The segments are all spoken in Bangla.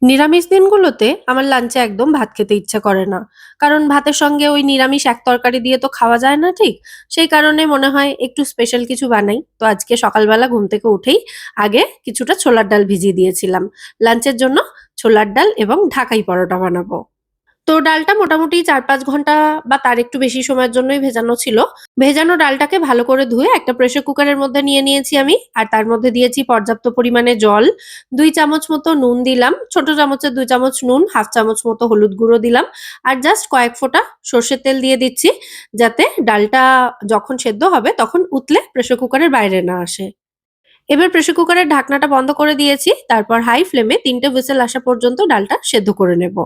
নিরামিষ দিনগুলোতে আমার লাঞ্চে একদম ভাত খেতে ইচ্ছা করে না। কারণ ভাতের সঙ্গে ওই নিরামিষ এক তরকারি দিয়ে তো খাওয়া যায় না ঠিক। সেই কারণে মনে হয় একটু স্পেশাল কিছু বানাই। তো আজকে সকালবেলা ঘুম থেকে উঠেই আগে কিছুটা ছোলার ডাল ভিজিয়ে দিয়েছিলাম। লাঞ্চের জন্য ছোলার ডাল এবং ঢাকাই পরোটা বানাবো। তো ডালটা মোটামুটি ৪-৫ ঘন্টা বা তার একটু বেশি সময়ের জন্যই ভেজানো ছিল। ভেজানো ডালটাকে ভালো করে ধুয়ে একটা প্রেসার কুকারের মধ্যে নিয়ে নিয়েছি আমি। আর তার মধ্যে দিয়েছি পর্যাপ্ত পরিমাণে জল। ২ চামচ মতো নুন দিলাম। ছোট চামচের ২ চামচ নুন, ১/২ চামচ মতো হলুদ গুঁড়ো দিলাম। আর জাস্ট কয়েক ফোঁটা সর্ষের তেল দিয়ে দিচ্ছি। যাতে ডালটা যখন সেদ্ধ হবে তখন উতলে প্রেসার কুকারের বাইরে না আসে। এবার প্রেসার কুকারের ঢাকনাটা বন্ধ করে দিয়েছি। তারপর হাই ফ্লেমে ৩ টে হুইসেল আসা পর্যন্ত ডালটা সেদ্ধ করে নেব।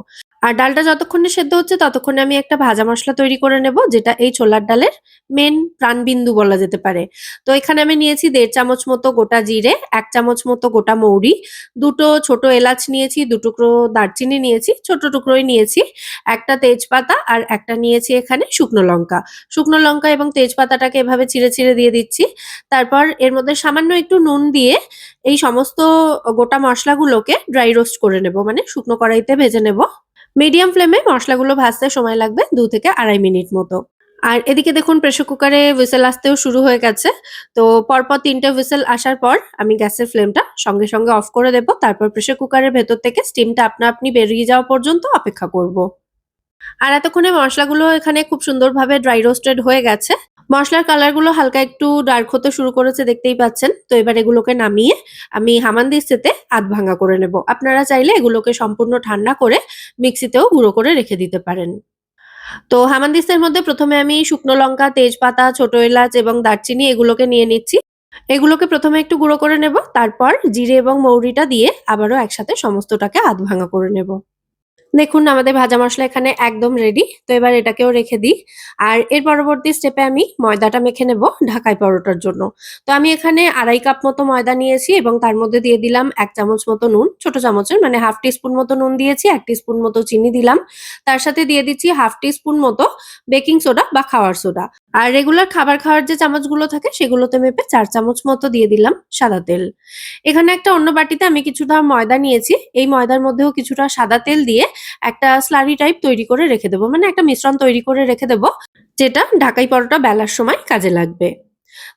আর ডালটা যতক্ষণে সেদ্ধ হচ্ছে ততক্ষণে আমি একটা ভাজা মসলা তৈরি করে নেব, যেটা এই ছোলার ডালের মেইন প্রাণবিন্দু বলা যেতে পারে। তো এখানে আমি নিয়েছি ১.৫ চামচ মতো গোটা জিরে, ১ চামচ মতো গোটা মৌরি, ২ টো ছোট এলাচ নিয়েছি, ২ টুকরো দারচিনি নিয়েছি, ছোট টুকরোই নিয়েছি, একটা তেজপাতা আর একটা নিয়েছি এখানে শুকনো লঙ্কা। শুকনো লঙ্কা এবং তেজপাতাটাকে এভাবে চিড়ে, চিড়ে দিয়ে দিচ্ছি। তারপর এর মধ্যে সামান্য একটু নুন দিয়ে এই সমস্ত গোটা মসলাগুলোকে ড্রাই রোস্ট করে নেব। মানে শুকনো কড়াইতে ভেজে নেব। মিডিয়াম ফ্লেমে মসলাগুলো ভাজতে সময় লাগবে ২ থেকে ২.৫ মিনিট মতো। আর এদিকে দেখুন প্রেসার কুকারে হুইসেল আসতেও শুরু হয়ে গেছে। তো পরপর ৩ টে হুইসেল আসার পর আমি গ্যাসের ফ্লেমটা সঙ্গে, সঙ্গে অফ করে দেব। তারপর প্রেসার কুকারের ভেতর থেকে স্টিমটা আপনা আপনি বেরিয়ে যাওয়া পর্যন্ত অপেক্ষা করব। আর এতক্ষণে মসলাগুলো এখানে খুব সুন্দরভাবে ড্রাই রোস্টেড হয়ে গেছে। মসলার কালারগুলো হালকা একটু ডার্ক হতে শুরু করেছে দেখতেই পাচ্ছেন। তো এবার এগুলোকে নামিয়ে আমি হামানদিস্তাতে আধ ভাঙা করে নেব। আপনারা চাইলে এগুলোকে সম্পূর্ণ ঠান্ডা করে মিক্সিতেও গুঁড়ো করে রেখে দিতে পারেন। তো হামানদিস্তার মধ্যে ১ম এ আমি শুকনো লঙ্কা, তেজপাতা, ছোট এলাচ এবং দারচিনি এগুলোকে নিয়ে নিচ্ছি। এগুলোকে ১ম এ একটু গুঁড়ো করে নেব। তারপর জিরে এবং মৌরিটা দিয়ে আবারও একসাথে সমস্তটাকে আধ ভাঙা করে নেব। দেখুন আমাদের ভাজা মসলা এখানে একদম রেডি। তো এবার এটাকেও রেখে দিই। আর এর পরবর্তী স্টেপে আমি ময়দাটা মেখে নেব ঢাকাই পরোটার জন্য। তো আমি এখানে ২.৫ কাপ মতো ময়দা নিয়েছি এবং তার মধ্যে দিয়ে দিলাম ১ চামচ মতো নুন, ছোট চামচের মানে ১/২ টিস্পুন মতো নুন দিয়েছি, ১ টিস্পুন মতো চিনি দিলাম। তার সাথে দিয়ে দিচ্ছি ১/২ টিস্পুন মতো বেকিং সোডা বা খাওয়ার সোডা। আর রেগুলার খাবার খাওয়ার যে চামচগুলো থাকে সেগুলোতে মেপে ৪ চামচ মতো দিয়ে দিলাম সাদা তেল। এখানে একটা অন্য বাটিতে আমি কিছুটা ময়দা নিয়েছি। এই ময়দার মধ্যেও কিছুটা সাদা তেল দিয়ে একটা স্লারি টাইপ তৈরি করে রেখে দেবো। মানে একটা মিশ্রণ তৈরি করে রেখে দেবো, যেটা ঢাকাই পরোটা বেলার সময় কাজে লাগবে।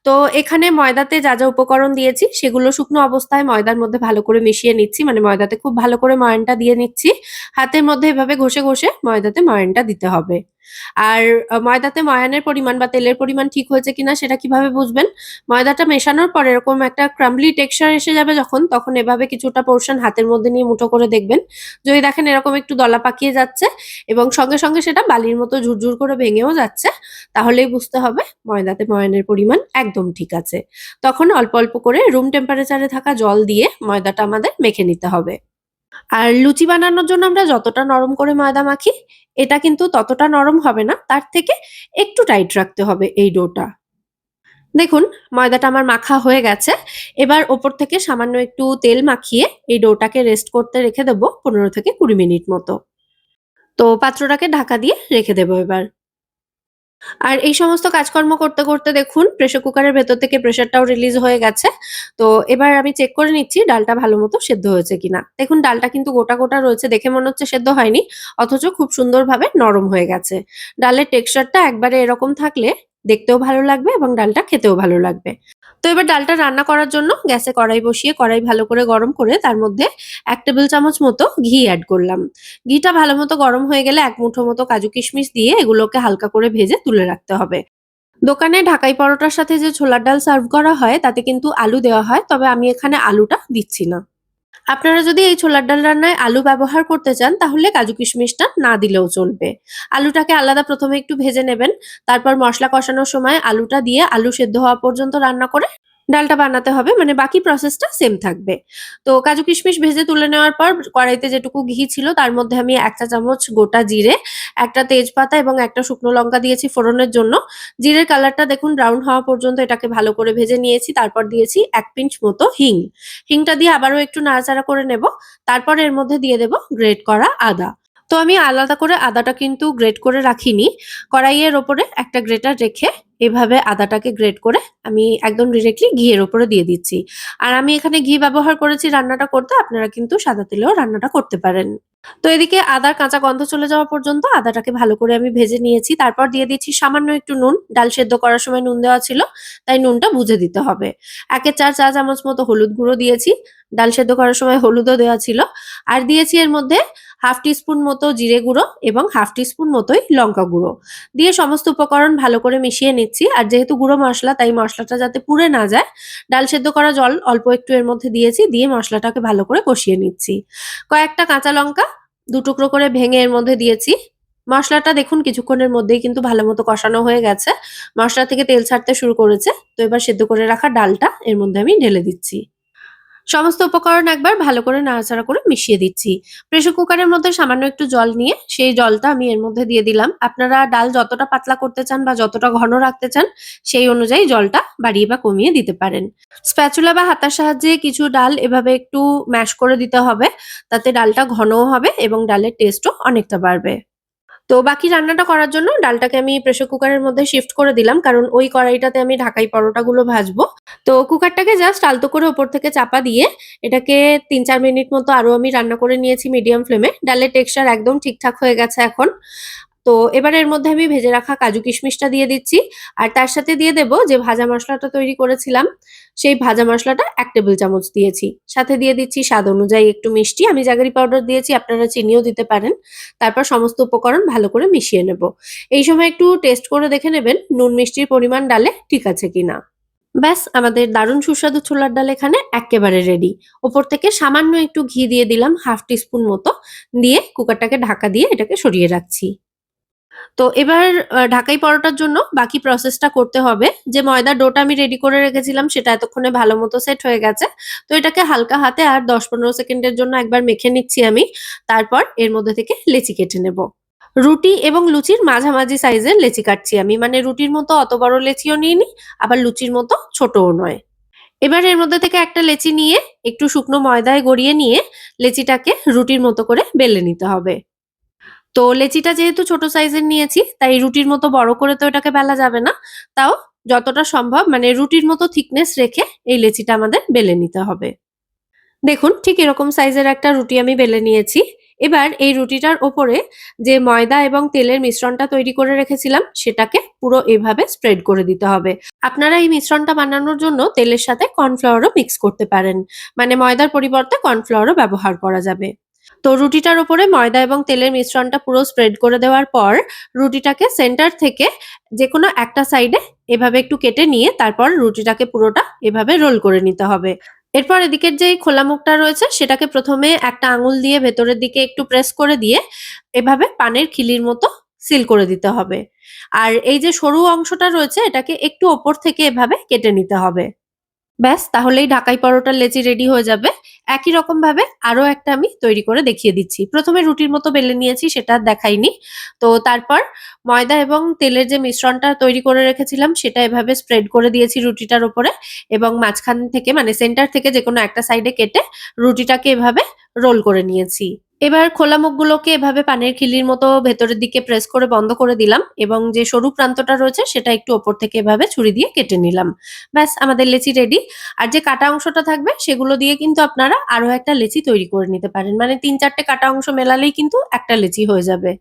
তো এখানে ময়দাতে যা, যা উপকরণ দিয়েছি সেগুলো শুকনো অবস্থায় ময়দার মধ্যে ভালো করে মিশিয়ে নিচ্ছি। মানে ময়দাতে খুব ভালো করে ময়ানটা দিয়ে নিচ্ছি। হাতের মধ্যে এভাবে ঘষে, ঘষে ময়দাতে ময়ানটা দিতে হবে। আর ময়দাতে ময়ানের পরিমাণ বা তেলের পরিমাণ ঠিক হয়েছে কিনা সেটা কিভাবে বুঝবেন? ময়দাটা মেশানোর পর এরকম একটা ক্রাম্বলি টেক্সচার এসে যাবে যখন, তখন এভাবে কিছুটা পোরশন হাতের মধ্যে নিয়ে মুঠো করে দেখবেন। যদি দেখেন এরকম একটু দলা পাকিয়ে যাচ্ছে এবং সঙ্গে, সঙ্গে সেটা বালির মতো ঝুরঝুর করে ভেঙেও যাচ্ছে, তাহলেই বুঝতে হবে ময়দাতে ময়ানের পরিমাণ একদম ঠিক আছে। তখন অল্প, অল্প করে রুম টেম্পারেচারে থাকা জল দিয়ে ময়দাটা আমাদের মেখে নিতে হবে। আর লুচি বানানোর জন্য আমরা যতটা নরম করে ময়দা মাখি, এটা কিন্তু ততটা নরম হবে না। তার থেকে একটু টাইট রাখতে হবে এই ডোটা। দেখুন ময়দাটা আমার মাখা হয়ে গেছে। এবার ওপর থেকে সামান্য একটু তেল মাখিয়ে এই ডোটাকে রেস্ট করতে রেখে দেব ১৫ থেকে ২০ মিনিট মতো। তো পাত্রটাকে ঢাকা দিয়ে রেখে দেব এবার। আর এই সমস্ত কাজকর্ম করতে, করতে দেখুন প্রেসার কুকারের ভেতর থেকে প্রেশারটাও রিলিজ হয়ে গেছে। তো এবার আমি চেক করে নিচ্ছি ডালটা ভালোমতো সেদ্ধ হয়েছে কিনা। দেখুন ডালটা কিন্তু গোটা, গোটা রয়েছে, দেখে মনে হচ্ছে সেদ্ধ হয়নি। অথচ খুব সুন্দরভাবে নরম হয়ে গেছে। ডালের টেক্সচারটা একবারে এরকম থাকলে দেখতেও ভালো লাগবে এবং ডালটা খেতেও ভালো লাগবে। তো এবার ডালটা রান্না করার জন্য গ্যাসে কড়াই বসিয়ে কড়াই ভালো করে গরম করে তার মধ্যে ১ টেবিল চামচ মতো ঘি এড করলাম। ঘিটা ভালোমতো গরম হয়ে গেলে ১ মুঠো মতো কাজু কিশমিশ দিয়ে এগুলোকে হালকা করে ভেজে তুলে রাখতে হবে। দোকানে ঢাকাই পরোটার সাথে যে ছোলার ডাল সার্ভ করা হয় তাতে কিন্তু আলু দেওয়া হয়। তবে আমি এখানে আলুটা দিচ্ছি না। আপনারা যদি এই ছোলার ডাল রান্নায় আলু ব্যবহার করতে চান তাহলে কাজু কিশমিশটা না দিলেও চলবে। আলুটাকে আলাদা ১ম এ একটু ভেজে নেবেন। তারপর মসলা কষানোর সময় আলুটা দিয়ে আলু সেদ্ধ হওয়া পর্যন্ত রান্না করে ডালটা বানাতে হবে। মানে বাকি প্রসেসটা সেম থাকবে। তো কাজু কিশমিশ ভেজে তুলে নেওয়ার পর কড়াইতে যেটুকু ঘি ছিল তার মধ্যে আমি ১ চা চামচ গোটা জিরে, একটা তেজপাতা এবং একটা শুকনো লঙ্কা দিয়েছি ফোড়নের জন্য। জিরের কালারটা দেখুন ব্রাউন হওয়া পর্যন্ত এটাকে ভালো করে ভেজে নিয়েছি। তারপর দিয়েছি ১ পিঞ্চ মতো হিং। হিংটা দিয়ে আবারও একটু নাড়াচাড়া করে নেব। তারপর এর মধ্যে দিয়ে দেব গ্রেট করা আদা। তো আমি আলাদা করে আদাটা কিন্তু গ্রেট করে রাখিনি। কড়াইয়ের ওপরে একটা গ্রেটার রেখে এভাবে আদাটাকে গ্রেট করে আমি একদম ডিরেক্টলি ঘিয়ের ওপরে দিয়ে দিচ্ছি। আর আমি এখানে ঘি ব্যবহার করেছি রান্নাটা করতে, আপনারা কিন্তু সাদা তেলেও রান্নাটা করতে পারেন। তো এদিকে আদার কাঁচা গন্ধ চলে যাওয়া পর্যন্ত আদাটাকে ভালো করে আমি ভেজে নিয়েছি। তারপর দিয়ে দিচ্ছি সামান্য একটু নুন। ডাল সেদ্ধ করার সময় নুন দেওয়া ছিল, তাই নুনটা বুঝে দিতে হবে। 1-4 চা চামচ মতো হলুদ গুঁড়ো দিয়েছি। ডাল সেদ্ধ করার সময় হলুদও দেওয়া ছিল। আর দিয়েছি এর মধ্যে হাফ টিস্পুন মতো জিরে গুঁড়ো এবং হাফ টিস্পুন মতোই লঙ্কা গুঁড়ো। দিয়ে সমস্ত উপকরণ ভালো করে মিশিয়ে নিচ্ছি। আর যেহেতু গুঁড়ো মসলা, তাই মসলাটা যাতে পুড়ে না যায়, ডাল সেদ্ধ করা জল অল্প একটু এর মধ্যে দিয়েছি। দিয়ে মসলাটাকে ভালো করে কষিয়ে নিচ্ছি। কয়েকটা কাঁচা লঙ্কা 2 টুকরো করে ভেঙে এর মধ্যে দিয়েছি। মসলাটা দেখুন কিছুক্ষণের মধ্যেই কিন্তু ভালো মতো কষানো হয়ে গেছে। মসলা থেকে তেল ছাড়তে শুরু করেছে। তো এবার সেদ্ধ করে রাখা ডালটা এর মধ্যে আমি ঢেলে দিচ্ছি। সমস্ত উপকরণ একবার ভালো করে নাড়াচাড়া করে মিশিয়ে দিচ্ছি। প্রেসার কুকারের মধ্যে সামান্য একটু জল নিয়ে সেই জলটা আমি এর মধ্যে দিয়ে দিলাম। আপনারা ডাল যতটা পাতলা করতে চান বা যতটা ঘন রাখতে চান, সেই অনুযায়ী জলটা বাড়িয়ে বা কমিয়ে দিতে পারেন। স্প্যাচুলা বা হাতার সাহায্যে কিছু ডাল এভাবে একটু ম্যাশ করে দিতে হবে। তাতে ডালটা ঘনও হবে এবং ডালের টেস্টও অনেকটা বাড়বে। তো বাকি রান্নাটা করার জন্য ডালটাকে আমি প্রেসার কুকারের মধ্যে শিফট করে দিলাম। কারণ ওই কড়াইটাতে আমি ঢাকাই পরোটাগুলো ভাজবো। তো কুকারটাকে জাস্ট আলতো করে উপর থেকে চাপা দিয়ে এটাকে ৩-৪ মিনিট মতো আরো আমি রান্না করে নিয়েছি মিডিয়াম ফ্লেমে। ডালের টেক্সচার একদম ঠিকঠাক হয়ে গেছে এখন। তো এবার এর মধ্যে আমি ভেজে রাখা কাজু কিশমিশটা দিয়ে দিচ্ছি। আর তার সাথে দিয়ে দেব যে ভাজা মসলাটা তৈরি করেছিলাম, সেই ভাজা মসলাটা ১ টেবিল চামচ দিয়েছি। সাথে দিয়ে দিচ্ছি স্বাদ অনুযায়ী একটু মিষ্টি। আমি জাগেরি পাউডার দিয়েছি, আপনারা চিনিও দিতে পারেন। তারপর সমস্ত উপকরণ ভালো করে মিশিয়ে নেব। এই সময় একটু টেস্ট করে দেখে নেবেন নুন মিষ্টির পরিমাণ ডালে ঠিক আছে কিনা। ব্যাস আমাদের দারুণ সুস্বাদু ছোলার ডাল এখানে এক্কেবারে রেডি। ওপর থেকে সামান্য একটু ঘি দিয়ে দিলাম হাফ টিস্পুন মতো। দিয়ে কুকারটাকে ঢাকা দিয়ে এটাকে সরিয়ে রাখছি। তো এবার ঢাকাই পরোটার জন্য বাকি প্রসেসটা করতে হবে। যে ময়দার ডোটা আমি রেডি করে রেখেছিলাম সেটা এতক্ষণে ভালো মতো সেট হয়ে গেছে। তো এটাকে হালকা হাতে আর ১০-১৫ সেকেন্ডের জন্য একবার মেখে নিচ্ছি আমি। তারপর এর মধ্যে থেকে লেচি কেটে নেব। রুটি এবং লুচির মাঝামাঝি সাইজের লেচি কাটছি আমি। মানে রুটির মতো অত বড় লেচিও নিইনি, আবার লুচির মতো ছোটও নয়। এবার এর মধ্যে থেকে একটা লেচি নিয়ে একটু শুকনো ময়দায় গড়িয়ে নিয়ে লেচিটাকে রুটির মতো করে বেলে নিতে হবে। তো লেচিটা যেহেতু ছোট সাইজের নিয়েছি, তাই রুটির মতো বড় করে তো এটাকে বেলা যাবে না। তাও যতটা সম্ভব মানে রুটির মতো থিকনেস রেখে এই লেচিটা আমাদের বেলে নিতে হবে। দেখুন ঠিক এরকম সাইজের একটা রুটি আমি বেলে নিয়েছি। এবার এই রুটিটার ওপরে যে ময়দা এবং তেলের মিশ্রণটা তৈরি করে রেখেছিলাম, সেটাকে পুরো এভাবে স্প্রেড করে দিতে হবে। আপনারা এই মিশ্রণটা বানানোর জন্য তেলের সাথে কর্নফ্লাওয়ারও মিক্স করতে পারেন। মানে ময়দার পরিবর্তে কর্নফ্লাওয়ারও ব্যবহার করা যাবে। তো রুটিটার উপরে ময়দা এবং তেলের মিশ্রণটা পুরো স্প্রেড করে দেওয়ার পর রুটিটাকে সেন্টার থেকে যেকোনো একটা সাইডে এভাবে একটু কেটে নিয়ে তারপর রুটিটাকে পুরোটা এভাবে রোল করে নিতে হবে। এরপর এদিকের যে খোলা মুখটা রয়েছে সেটাকে প্রথমে একটা আঙুল দিয়ে ভেতরের দিকে একটু প্রেস করে দিয়ে এভাবে পানের খিলির মতো সিল করে দিতে হবে। আর এই যে সরু অংশটা রয়েছে এটাকে একটু ওপর থেকে এভাবে কেটে নিতে হবে। ব্যাস তাহলেই ঢাকাই পরোটার লেচি রেডি হয়ে যাবে। একই রকম ভাবে আরো একটা আমি তৈরি করে দেখিয়ে দিচ্ছি। প্রথমে রুটির মতো বেলে নিয়েছি, সেটা আর দেখাইনি। তো তারপর ময়দা এবং তেলের যে মিশ্রণটা তৈরি করে রেখেছিলাম সেটা এভাবে স্প্রেড করে দিয়েছি রুটিটার উপরে এবং মাঝখান থেকে মানে সেন্টার থেকে যেকোনো একটা সাইডে কেটে রুটিটাকে এভাবে রোল করে নিয়েছি। এবার খোলা মুখগুলোকে এভাবে পানের খিলির মতো ভেতরের দিকে প্রেস করে বন্ধ করে দিলাম এবং যে সরু প্রান্তটা রয়েছে সেটা একটু ওপর থেকে এভাবে ছুরি দিয়ে কেটে নিলাম। ব্যাস আমাদের লেচি রেডি। আর যে কাটা অংশটা থাকবে সেগুলো দিয়ে কিন্তু আপনারা আরো একটা লেচি তৈরি করে নিতে পারেন। মানে ৩-৪টে কাটা অংশ মেলালেই কিন্তু একটা লেচি হয়ে যাবে।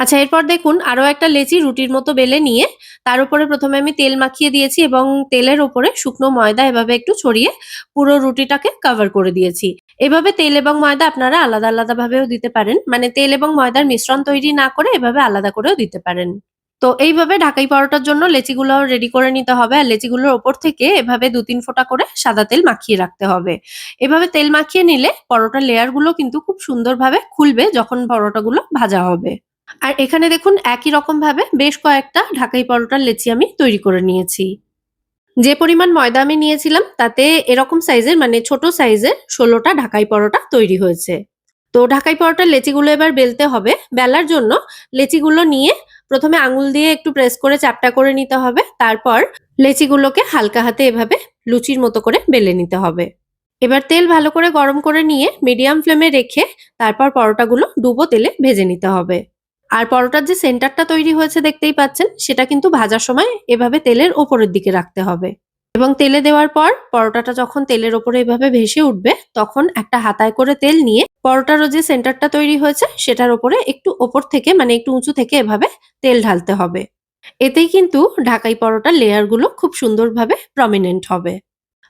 আচ্ছা এরপর দেখুন আরো একটা লেচি রুটির মতো বেলে নিয়ে তার উপরে প্রথমে আমি তেল মাখিয়ে দিয়েছি এবং তেলের উপরে শুকনো ময়দা এভাবে একটু ছড়িয়ে পুরো রুটিটাকে কভার করে দিয়েছি। এভাবে তেল এবং ময়দা আপনারা আলাদা আলাদা ভাবেও দিতে পারেন। মানে তেল এবং ময়দার মিশ্রণ তৈরি না করে এভাবে আলাদা করেও দিতে পারেন। তো এইভাবে ঢাকাই পরোটার জন্য লেচিগুলো রেডি করে নিতে হবে। আর লেচিগুলোর ওপর থেকে এভাবে ২-৩ ফোঁটা করে সাদা তেল মাখিয়ে রাখতে হবে। এভাবে তেল মাখিয়ে নিলে পরোটার লেয়ার গুলো কিন্তু খুব সুন্দরভাবে খুলবে যখন পরোটাগুলো ভাজা হবে। আর এখানে দেখুন একই রকম ভাবে বেশ কয়েকটা ঢাকাই পরোটার লেচি আমি তৈরি করে নিয়েছি। যে পরিমাণ ময়দা আমি নিয়েছিলাম তাতে এরকম সাইজের মানে ছোট সাইজের ১৬টা ঢাকাই পরোটা তৈরি হয়েছে। তো ঢাকাই পরোটার লেচিগুলো এবার বেলতে হবে। বেলার জন্য লেচিগুলো নিয়ে প্রথমে আঙুল দিয়ে একটু প্রেস করে চ্যাপ্টা করে নিতে হবে। তারপর লেচিগুলোকে হালকা হাতে এভাবে লুচির মতো করে বেলে নিতে হবে। এবার তেল ভালো করে গরম করে নিয়ে মিডিয়াম ফ্লেমে রেখে তারপর পরোটাগুলো ডুবো তেলে ভেজে নিতে হবে। আর পরোটার যে সেন্টারটা তৈরি হয়েছে দেখতেই পাচ্ছেন, সেটা কিন্তু ভাজার সময় এভাবে তেলের ওপরের দিকে রাখতে হবে। এবং তেলে দেওয়ার পর পরোটাটা যখন তেলের ওপরে এভাবে ভেসে উঠবে, তখন একটা হাতায় করে তেল নিয়ে পরোটারও যে সেন্টারটা তৈরি হয়েছে সেটার ওপরে একটু ওপর থেকে মানে একটু উঁচু থেকে এভাবে তেল ঢালতে হবে। এতেই কিন্তু ঢাকাই পরোটার লেয়ারগুলো খুব সুন্দরভাবে প্রমিনেন্ট হবে।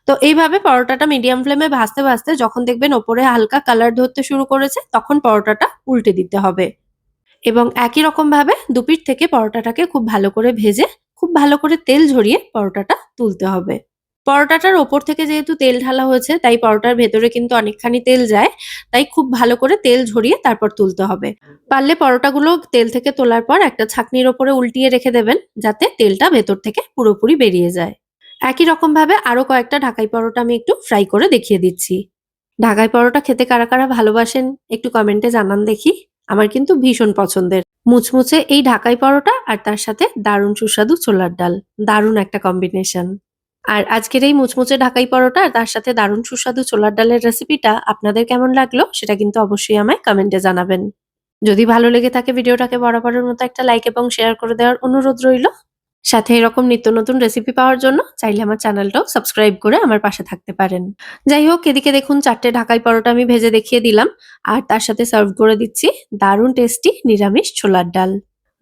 তো এইভাবে পরোটাটা মিডিয়াম ফ্লেমে ভাজতে ভাজতে যখন দেখবেন ওপরে হালকা কালার ধরতে শুরু করেছে, তখন পরোটাটা উল্টে দিতে হবে। এবং একই রকমভাবে দুপিঠ থেকে পরোটাটাকে খুব ভালো করে ভেজে, খুব ভালো করে তেল ঝরিয়ে পরোটাটা তুলতে হবে। পরোটাটার ওপর থেকে যেহেতু তেল ঢালা হয়েছে, তাই পরোটার ভেতরে কিন্তু অনেকখানি তেল যায়। তাই খুব ভালো করে তেল ঝরিয়ে তারপর তুলতে হবে। পারলে পরোটাগুলো তেল থেকে তোলার পর একটা ছাঁকনির ওপরে উল্টিয়ে রেখে দেবেন, যাতে তেলটা ভেতর থেকে পুরোপুরি বেরিয়ে যায়। একই রকমভাবে আরো কয়েকটা ঢাকাই পরোটা আমি একটু ফ্রাই করে দেখিয়ে দিচ্ছি। ঢাকাই পরোটা খেতে কারা, কারা ভালোবাসেন একটু কমেন্টে জানান দেখি। আমার কিন্তু ভীষণ পছন্দের। মুচমুচে এই ঢাকাই পরোটা আর তার সাথে দারুণ সুস্বাদু ছোলার ডাল। দারুণ একটা কম্বিনেশন। আর আজকের এই মুচমুচে ঢাকাই পরোটা আর তার সাথে দারুণ সুস্বাদু ছোলার ডালের রেসিপিটা আপনাদের কেমন লাগলো সেটা কিন্তু অবশ্যই আমায় কমেন্টে জানাবেন। যদি ভালো লেগে থাকে ভিডিওটাকে বরাবরের মতো একটা লাইক এবং শেয়ার করে দেওয়ার অনুরোধ রইল। সাথে এরকম নিত্য নতুন রেসিপি পাওয়ার জন্য চাইলে আমার চ্যানেলটাও সাবস্ক্রাইব করে আমার পাশে থাকতে পারেন। যাই হোক, এদিকে দেখুন ৪ টে ঢাকাই পরোটা আমি ভেজে দেখিয়ে দিলাম। আর তার সাথে সার্ভ করে দিচ্ছি দারুণ টেস্টি নিরামিষ ছোলার ডাল।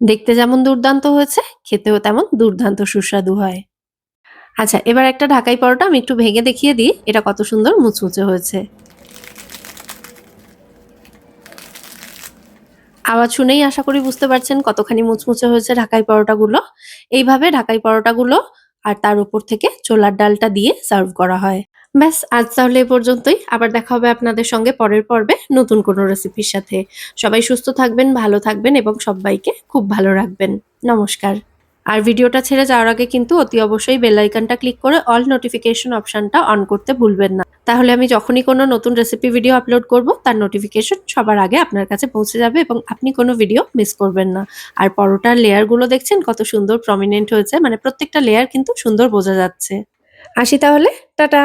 দেখতে যেমন দুর্দান্ত হয়েছে, খেতেও তেমন দুর্দান্ত সুস্বাদু হয়। আচ্ছা, এবার একটা ঢাকাই পরোটা আমি একটু ভেঙে দেখিয়ে দিই এটা কত সুন্দর মুচমুচে হয়েছে। আওয়াজ শুনেই আশা করি বুঝতে পারছেন কতখানি মুচমুচে হয়েছে ঢাকাই পরোটাগুলো। এইভাবে ঢাকাই পরোটাগুলো আর তার উপর থেকে ছোলার ডালটা দিয়ে সার্ভ করা হয়। ব্যাস, আজ তাহলে এ পর্যন্তই। আবার দেখা হবে আপনাদের সঙ্গে পরের পর্বে নতুন কোনো রেসিপির সাথে। সবাই সুস্থ থাকবেন, ভালো থাকবেন এবং সব্বাইকে খুব ভালো রাখবেন। নমস্কার। আর ভিডিওটা ছেড়ে যাওয়ার আগে কিন্তু অতি অবশ্যই বেল আইকনটা ক্লিক করে অল নোটিফিকেশন অপশনটা অন করতে ভুলবেন না। তাহলে আমি যখনই কোনো নতুন রেসিপি ভিডিও আপলোড করব, তার নোটিফিকেশন সবার আগে আপনার কাছে পৌঁছে যাবে এবং আপনি কোনো ভিডিও মিস করবেন না। আর পরোটার লেয়ার গুলো দেখছেন কত সুন্দর প্রমিনেন্ট হয়েছে, মানে প্রত্যেকটা লেয়ার কিন্তু সুন্দর বোঝা যাচ্ছে। আসি তাহলে, টাটা।